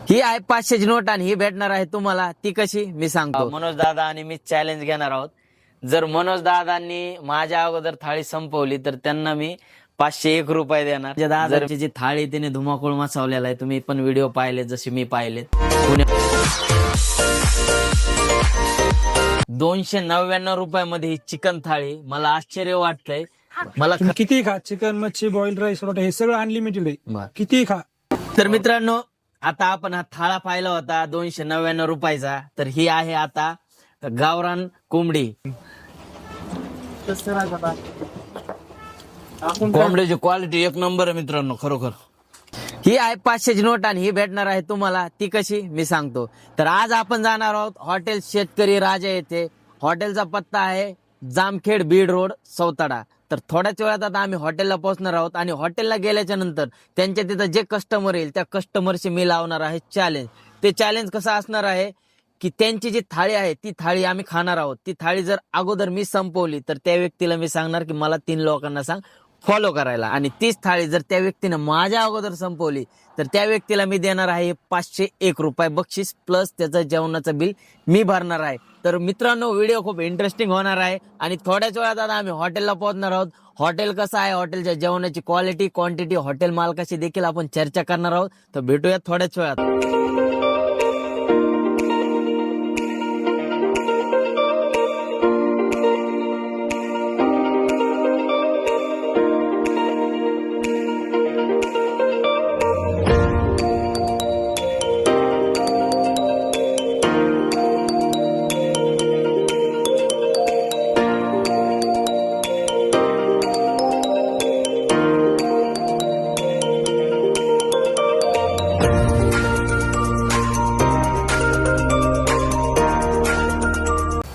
ही आहे 500ची नोट आणि ही भेटणार आहे तुम्हाला. ती कशी मी सांगतो. मनोज दादा आणि मी चॅलेंज घेणार आहोत. जर मनोज दादांनी माझ्या अगोदर थाळी संपवली तर त्यांना मी 501 रुपये देणार. दादाची जी थाळी त्याने धुमाकूळ मचावलेला आहे, तुम्ही पण व्हिडिओ पाहिले जसे मी पाहिलेत. 299 रुपयामध्ये ही चिकन थाळी, मला आश्चर्य वाटतंय. मला तुम्ही किती खा, चिकन, मच्छी, बॉइल्ड राईस, हे सगळं अनलिमिटेड आहे. किती खा. तर मित्रांनो, आता आपण हा थाळा पाहिला होता 299 रुपयाचा. तर ही आहे आता गावरान कोंबडी. कोंबडीची क्वालिटी एक नंबर आहे मित्रांनो, खरोखर. ही आहे 500ची नोट आणि ही भेटणार आहे तुम्हाला. ती कशी मी सांगतो. तर आज आपण जाणार आहोत हॉटेल शेतकरी राजा येथे. हॉटेलचा पत्ता आहे जामखेड बीड रोड सौताडा. तर थोड्याच वेळात आता आम्ही हॉटेलला पोहोचणार आहोत आणि हॉटेलला गेल्याच्या नंतर त्यांच्या तिथं जे कस्टमर येईल त्या कस्टमरशी मी लावणार आहे चॅलेंज. ते चॅलेंज कसं असणार आहे की त्यांची जी थाळी आहे ती थाळी आम्ही खाणार आहोत. ती थाळी जर अगोदर मी संपवली तर त्या व्यक्तीला मी सांगणार की मला 3 लोकांना सांग फॉलो करायला, आणि तीच थाळी जर त्या व्यक्तीनं माझ्या अगोदर संपवली तर त्या व्यक्तीला मी देणार आहे 501 रुपये बक्षीस, प्लस त्याचं जेवणाचं बिल मी भरणार आहे. तर मित्रांनो, व्हिडिओ खूप इंटरेस्टिंग होणार आहे आणि थोड्याच वेळात आता आम्ही हॉटेलला पोहोचणार आहोत. हॉटेल कसं आहे, हॉटेलच्या जेवणाची क्वालिटी, क्वांटिटी, हॉटेल मालकाशी देखील आपण चर्चा करणार आहोत. तर भेटूया थोड्याच वेळात.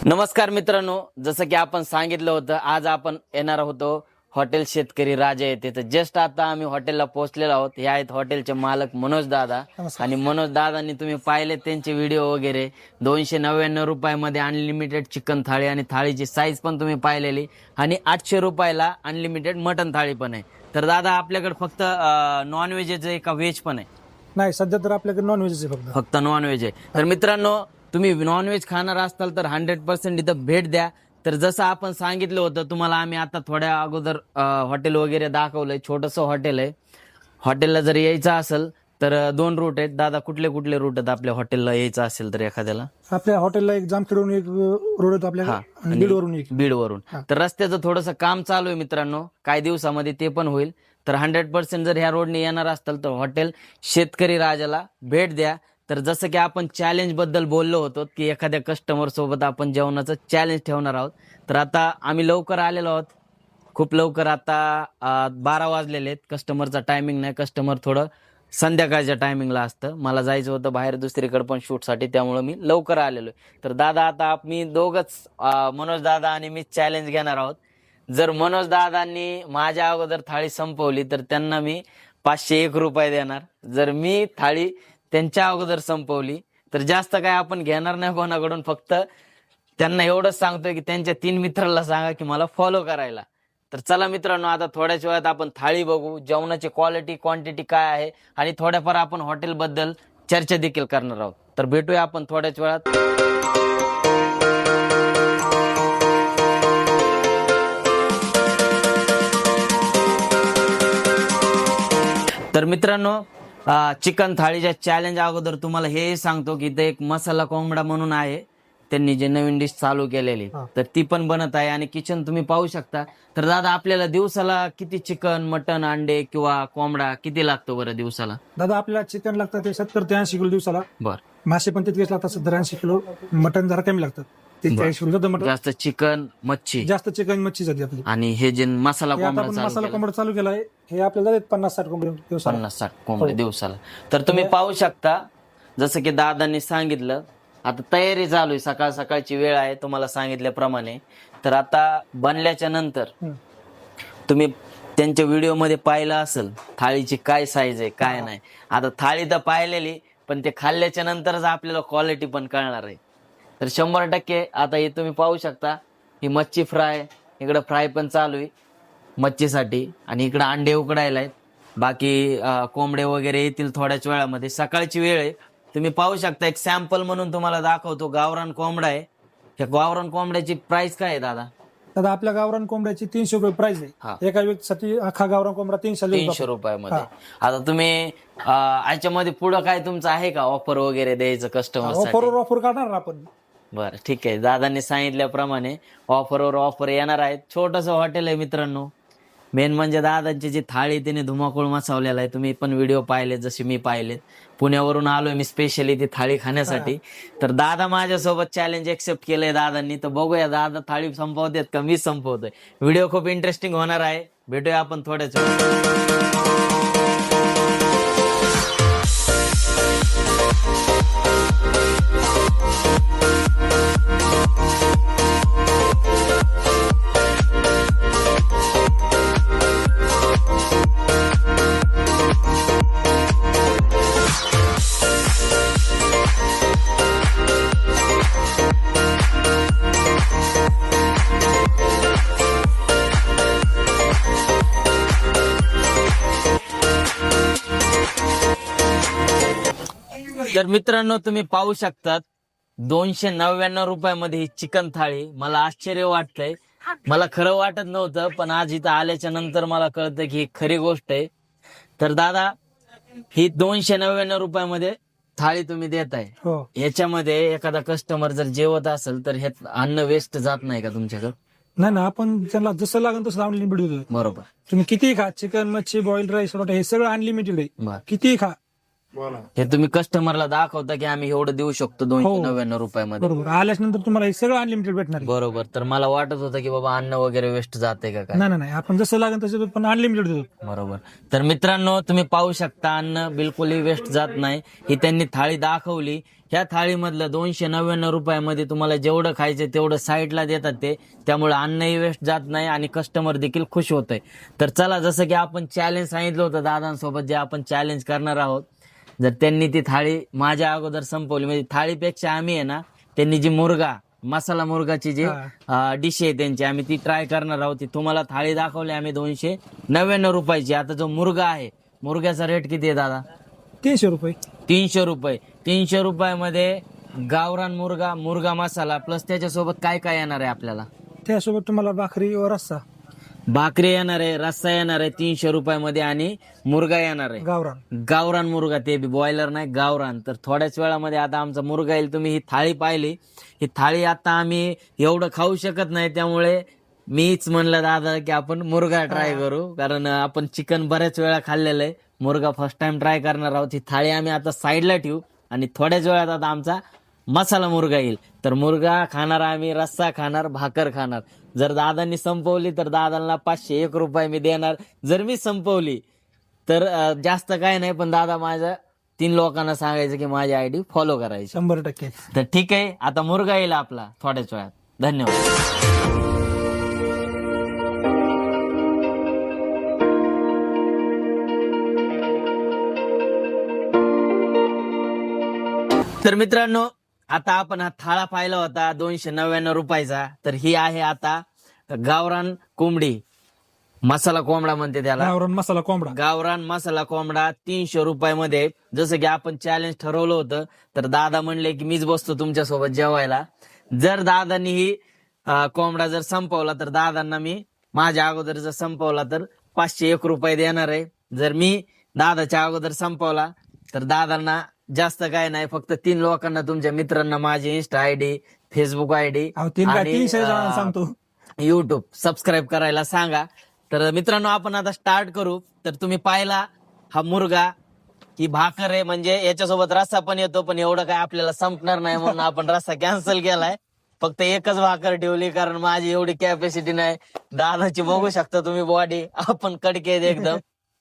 नमस्कार मित्रांनो, जसं की आपण सांगितलं होतं, आज आपण येणार होतो हॉटेल शेतकरी राजा येथे. तर जस्ट आता आम्ही हॉटेलला पोहोचलेलो आहोत. हे आहेत हॉटेलचे मालक मनोज दादा. आणि मनोज दादांनी तुम्ही पाहिले त्यांचे व्हिडिओ वगैरे. 299 रुपयामध्ये अनलिमिटेड चिकन थाळी आणि थाळीची साईज पण तुम्ही पाहिलेली, आणि 800 रुपयाला अनलिमिटेड मटन थाळी पण आहे. तर दादा, आपल्याकडे फक्त नॉनव्हेज आहे का व्हेज पण आहे? नाही, सध्या तर आपल्याकडे नॉनव्हेज आहे, फक्त नॉनव्हेज आहे. तर मित्रांनो, तुम्ही नॉनव्हेज खाणार असाल तर 100% इथं भेट द्या. तर जसं आपण सांगितलं होतं तुम्हाला, आम्ही आता थोड्या अगोदर हॉटेल वगैरे दाखवलंय. छोटंसं हॉटेल आहे. हॉटेलला जर यायचं असेल तर 2 रूट आहेत. दादा, कुठले कुठले रूट आहेत आपल्या हॉटेलला यायचं असेल तर एखाद्याला? आपल्या हॉटेलला एक जामखेडवरून एक रोड येतो आपल्याला, आणि बीडवरून एक. बीडवरून. तर रस्त्याचं थोडंसं काम चालू आहे मित्रांनो, काही दिवसामध्ये ते पण होईल. तर 100% जर ह्या रोडने येणार असाल तर हॉटेल शेतकरी राजाला भेट द्या. तर जसं की आपण चॅलेंज बद्दल बोललो होतो की एखाद्या कस्टमर सोबत आपण जेवणाचं चॅलेंज ठेवणार आहोत. तर आता आम्ही लवकर आलेलो आहोत, खूप लवकर. आता 12 वाजलेले आहेत. कस्टमरचा टायमिंग नाही, कस्टमर थोडं संध्याकाळच्या टायमिंगला असतं. मला जायचं होतं बाहेर दुसरीकडे पण शूटसाठी, त्यामुळे मी लवकर आलेलो आहे. तर दादा, आता मी दोघंच, मनोज दादा आणि मी चॅलेंज घेणार आहोत. जर मनोज दादांनी माझ्या अगोदर थाळी संपवली तर त्यांना मी 501 रुपये देणार. जर मी थाळी त्यांच्या अगोदर संपवली तर जास्त काय आपण घेणार नाही कोणाकडून. फक्त त्यांना एवढंच सांगतोय की त्यांच्या 3 मित्रांना सांगा की मला फॉलो करायला. तर चला मित्रांनो, आता थोड्याच वेळात आपण थाळी बघू, जेवणाची क्वालिटी, क्वांटिटी काय आहे, आणि थोड्याफार आपण हॉटेल बद्दल चर्चा देखील करणार आहोत. तर भेटूया आपण थोड्याच वेळात. तर मित्रांनो, चिकन थाळीच्या चॅलेंज अगोदर तुम्हाला हे सांगतो की इथे एक मसाला कोंबडा म्हणून आहे, त्यांनी जे नवीन डिश चालू केलेली, तर ती पण बनत आहे आणि किचन तुम्ही पाहू शकता. तर दादा, आपल्याला दिवसाला किती चिकन, मटन, अंडे किंवा कोंबडा किती लागतो बरं दिवसाला? दादा, आपल्याला चिकन लागतं ते 70 ते 80 किलो दिवसाला. बरं. मासे पण तितकेच लागतात, 70 80 किलो. मटन जरा कमी लागतात, 40 किलो जातं मटन. जास्त चिकन, मच्छी, जास्त चिकन, मच्छी जाते आपली. आणि हे जे मसाला कोंबडा मसाला कोंबडा चालू केलाय, हे आपल्याला 50-60 कोंबडे दिवसाला. 50-60 कोंबडे दिवसाला. तर तुम्ही पाहू शकता, जसं की दादांनी सांगितलं, आता तयारी चालू आहे. सकाळ सकाळची वेळ आहे तुम्हाला सांगितल्याप्रमाणे. तर आता बनल्याच्या नंतर तुम्ही त्यांच्या व्हिडिओमध्ये पाहिलं असेल थाळीची काय साईज आहे, काय नाही. आता थाळी तर पाहिलेली, पण ते खाल्ल्याच्या नंतरच आपल्याला क्वालिटी पण कळणार आहे. तर 100% आता हे तुम्ही पाहू शकता, ही मच्छी फ्राय, इकडं फ्राय पण चालू आहे मच्छीसाठी, आणि इकडं अंडे उकडायला आहेत. बाकी कोंबडे वगैरे येतील थोड्याच वेळामध्ये. सकाळची वेळ आहे तुम्ही पाहू शकता, एक सॅम्पल म्हणून तुम्हाला दाखवतो. गावरान कोंबडा आहे. या गावरान कोंबड्याची प्राइस काय आहे दादा? दादा आपल्या गावरान कोंबड्याची 300 रुपये प्राइस हा. आहे. एका व्यक्तीसाठी अख्खा गावरान कोंबडा 300 रुपयामध्ये. हा. आता तुम्ही याच्यामध्ये पुढं काय तुमचं आहे का ऑफर वगैरे द्यायचं कस्टमर? ऑफर काढणार आपण. बरं ठीक आहे. दादांनी सांगितल्याप्रमाणे ऑफरवर ऑफर येणार आहेत. छोटंसं हॉटेल आहे मित्रांनो. मेन म्हणजे दादांची जी थाळी तिने धुमाकूळ मसावलेला आहे. तुम्ही पण व्हिडिओ पाहिले जसे मी पाहिलेत. पुण्यावरून आलोय मी स्पेशली ती थाळी खाण्यासाठी. तर दादा माझ्यासोबत चॅलेंज एक्सेप्ट केलंय दादांनी. तर बघूया दादा थाळी संपवतात का मी संपवतोय. व्हिडिओ खूप इंटरेस्टिंग होणार आहे. भेटूया आपण थोड्याच वेळात. तर मित्रांनो तुम्ही पाहू शकतात 299 रुपयामध्ये ही चिकन थाळी. मला आश्चर्य वाटतंय. मला खरं वाटत नव्हतं, पण आज इथं आल्याच्या नंतर मला कळतं की ही खरी गोष्ट आहे. तर दादा ही 299 रुपयामध्ये थाळी तुम्ही देताय. हो. याच्यामध्ये एखादा कस्टमर जर जेवत असेल तर हे अन्न वेस्ट जात नाही का तुमच्याकडे? नाही ना, आपण त्यांना जसं लागेल तसं अनलिमिटेड देतो. बरोबर. तुम्ही कितीही खा, चिकन, मच्छी, बॉइल्ड राईस, हे सगळं अनलिमिटेड आहे. बरं. कितीही खा. हे तुम्ही कस्टमरला दाखवता की आम्ही एवढं देऊ शकतो 299 रुपयामध्ये. बरोबर. आल्याच नंतर तुम्हाला हे सगळं अनलिमिटेड भेटणार आहे. बरोबर. तर मला वाटत होतं की बाबा अन्न वगैरे वेस्ट जाते का काय. नाही, आपण जसं लागेल तसं पण अनलिमिटेड देतो. बरोबर. तर मित्रांनो तुम्ही पाहू शकता अन्न बिलकुलही वेस्ट जात नाही. ही त्यांनी थाळी दाखवली. ह्या थाळीमधलं 299 रुपयामध्ये तुम्हाला जेवढं खायचं तेवढं साईडला देतात ते. त्यामुळे अन्नही वेस्ट जात नाही आणि कस्टमर देखील खुश होत आहे. तर चला, जसं की आपण चॅलेंज सांगितलं होतं दादांसोबत, जे आपण चॅलेंज करणार आहोत. जर त्यांनी ती थाळी माझ्या अगोदर संपवली, म्हणजे थाळीपेक्षा आम्ही आहे ना, त्यांनी जी मसाला मुर्गाची जी डिश आहे त्यांची, आम्ही ती ट्राय करणार आहोत. ती तुम्हाला थाळी दाखवली आम्ही 299 रुपयाची. आता जो मुर्गा आहे, मुर्ग्याचा रेट किती आहे दादा? 300 रुपये. 300 रुपये. 300 रुपयामध्ये गावरान मुर्गा मसाला प्लस त्याच्यासोबत काय काय येणार आहे आपल्याला? त्यासोबत तुम्हाला भाकरी व रस्सा. भाकरी येणार आहे, रस्सा येणार आहे 300 रुपयामध्ये आणि मुर्गा येणार आहे. गावरान मुर्गा, ते बी बॉयलर नाही, गावरान. तर थोड्याच वेळामध्ये आता आमचा मुर्गा येईल. तुम्ही ही थाळी पाहिली. ही थाळी आता आम्ही एवढं खाऊ शकत नाही, त्यामुळे मीच म्हणलं दादा की आपण मुर्गा ट्राय करू. कारण आपण चिकन बऱ्याच वेळा खाल्लेलं आहे, मुर्गा फर्स्ट टाइम ट्राय करणार आहोत. ही थाळी आम्ही आता साईडला ठेवू आणि थोड्याच वेळात आता आमचा मसाला मुर्गा येईल. तर मुर्गा खाणार आम्ही, रस्सा खाणार, भाकर खाणार. जर दादांनी संपवली तर दादांना 501 रुपये मी देणार. जर मी संपवली तर जास्त काय नाही, पण दादा माझ्या 3 लोकांना सांगायचं की माझी आयडी फॉलो करायची. 100%. तर ठीक आहे, आता मुर्गा येईल आपला थोड्याच वेळात. धन्यवाद. तर मित्रांनो आता आपण हा थाळा पाहिला होता 299 रुपयाचा. तर ही आहे आता गावरान कोंबडी, मसाला कोंबडा म्हणते त्याला. गावरान मसाला कोंबडा 300 रुपयामध्ये. जसं की आपण चॅलेंज ठरवलं होतं, तर दादा म्हणले की मीच बसतो तुमच्यासोबत जेवायला. जर दादांनी ही कोंबडा जर संपवला तर दादांना मी माझ्या अगोदर जर संपवला तर 501 रुपये देणार आहे. जर मी दादाच्या अगोदर संपवला तर दादांना जास्त काय नाही, फक्त 3 लोकांना, तुमच्या मित्रांना माझी इंस्टा आयडी, फेसबुक आयडी आणि युट्यूब सबस्क्राईब करायला सांगा. तर मित्रांनो आपण आता स्टार्ट करू. तर तुम्ही पाहिला हा मुर्गा, ही भाकर आहे, म्हणजे याच्यासोबत रस्सा पण येतो, पण एवढं काय आपल्याला संपणार नाही म्हणून आपण रस्सा कॅन्सल केलाय. फक्त एकच भाकर ठेवली, कारण माझी एवढी कॅपॅसिटी नाही. दादाची बघू शकता तुम्ही बॉडी, आपण कडके आहेत एकदम.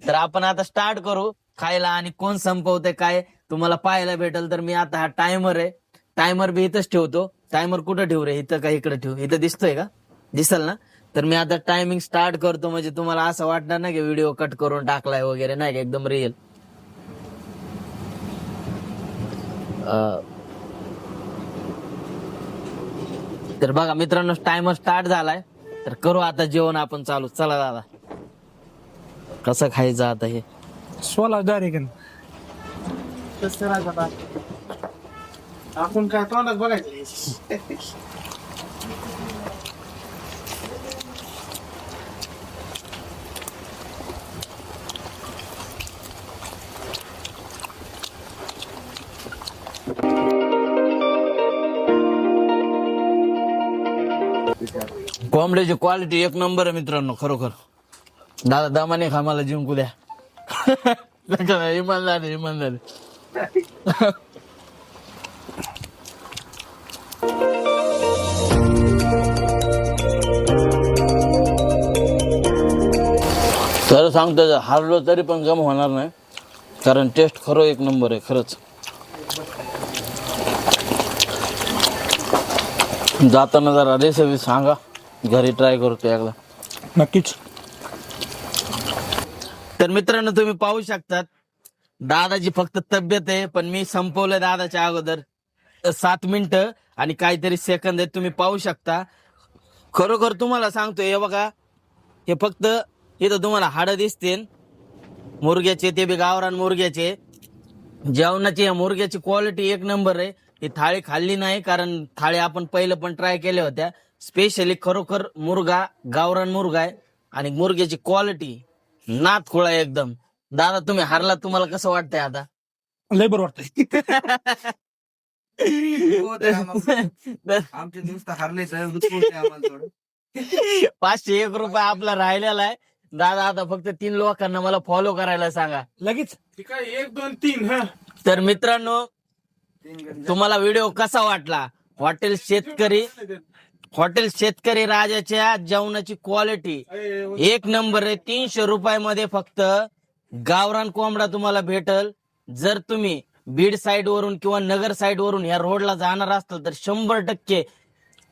तर आपण आता स्टार्ट करू खायला, आणि कोण संपवते काय तुम्हाला पाहायला भेटेल. तर मी आता हा टायमर आहे, टायमर बी इथंच ठेवतो. टायमर कुठं ठेवू रे? इथं का इकडे ठेवू? इथं दिसतोय का? दिसल ना? तर मी आता टायमिंग स्टार्ट करतो, म्हणजे तुम्हाला असं वाटणार ना की व्हिडिओ कट करून टाकलाय वगैरे, नाही का, एकदम रिअल. तर बघा मित्रांनो टायमर स्टार्ट झालाय. तर करू आता जेवण आपण चालू. चला दादा, कसं खायचं आता हे? डायरेक्ट आपण काय तोंडात बघायचं. कोंबड्याची क्वालिटी एक नंबर आहे मित्रांनो, खरोखर. दादा दमाने खा, मला जिंकू द्या. इमानदार इमानदार. तर सांगतो, हारलो तरी पण गम होणार नाही, कारण टेस्ट खरं एक नंबर आहे खरंच. जाताना जरा रेसिपी सांगा, घरी ट्राय करतो एकदा. नक्कीच. तर मित्रांनो तुम्ही पाहू शकतात, दादाची फक्त तब्येत आहे, पण मी संपवलंय दादाच्या अगोदर. 7 मिनिटं आणि काहीतरी सेकंद आहेत, तुम्ही पाहू शकता. खरोखर तुम्हाला सांगतोय, हे बघा, हे फक्त इथं तुम्हाला हाडं दिसते मुर्ग्याचे, ते बी गावरान मुर्ग्याचे. जेवणाची या मुर्ग्याची क्वालिटी एक नंबर आहे. ही थाळी खाल्ली नाही, कारण थाळी आपण पहिलं पण ट्राय केल्या होत्या. स्पेशली खरोखर मुर्गा, गावरान मुर्गा आहे, आणि मुर्ग्याची क्वालिटी नाथ खुळा आहे एकदम. दादा तुम्ही हारला, तुम्हाला कसं वाटतंय आता? लय बरं वाटतंय. आमचे दिवस तर हरले थोडं. 501 रुपये आपला राहिलेला आहे. दादा आता फक्त 3 लोकांना मला फॉलो करायला सांगा लगेच. ठीक आहे, 1 2 3. हा, तर मित्रांनो तुम्हाला व्हिडिओ कसा वाटला? हॉटेल शेतकरी राजाच्या जेवणाची क्वालिटी एक नंबर आहे. 300 रुपयामध्ये फक्त गावरान कोंबडा तुम्हाला भेटल. जर तुम्ही बीड साइड वरून किंवा नगर साइड वरून या रोडला जाणार असताल तर 100%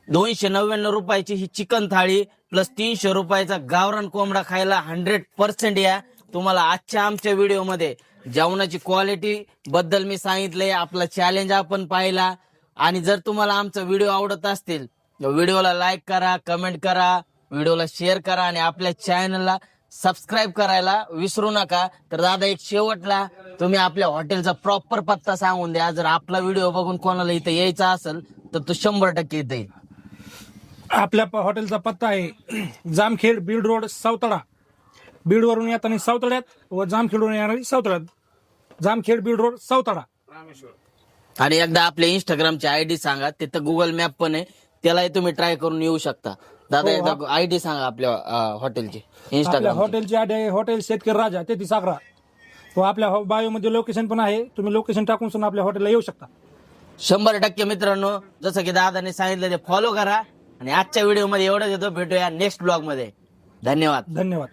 299 रुपयाची ही चिकन थाळी प्लस 300 रुपयाचा गावरान कोंबडा खायला 100% या. तुम्हाला आजच्या आमच्या व्हिडिओमध्ये जेवणाची क्वालिटी बद्दल मी सांगितलंय, आपला चॅलेंज आपण पाहिला. आणि जर तुम्हाला आमचा व्हिडिओ आवडत असतील तर व्हिडिओला लाईक करा, कमेंट करा, व्हिडिओला शेअर करा आणि आपल्या चॅनलला सबस्क्राईब करायला विसरू नका. तर दादा एक शेवटला तुम्ही आपल्या हॉटेलचा प्रॉपर पत्ता सांगून द्या. जर आपला व्हिडिओ बघून कोणाला इथं यायचा असेल तर तो 100% इथं येईल. आपल्या हॉटेलचा पत्ता आहे जामखेड, बीड रोड, सावतळा. बीड वरून येताना सावतळ्यात व जामखेड वरून येणारी सावतळ्यात. जामखेड, बीड रोड, सावतळा. आणि एकदा आपल्या इंस्टाग्रामची आयडी सांगा, तिथं गुगल मॅप पण आहे, त्यालाही तुम्ही ट्राय करून येऊ शकता. दादा एकदा आयडी सांगा आपल्या हॉटेलची आपल्या इंस्टाग्राम. हॉटेलची आयडी आहे हॉटेल शेतकरी राजा, 33 आग्रा. व आपल्या बायो मध्ये लोकेशन पण आहे, तुम्ही लोकेशन टाकून सुद्धा आपल्या हॉटेलला येऊ शकता. 100% मित्रांनो, जसं की दादाने सांगितलं ते फॉलो करा. आणि आजच्या व्हिडिओ मध्ये एवढंच येतो. भेटूया नेक्स्ट ब्लॉग मध्ये. धन्यवाद. धन्यवाद.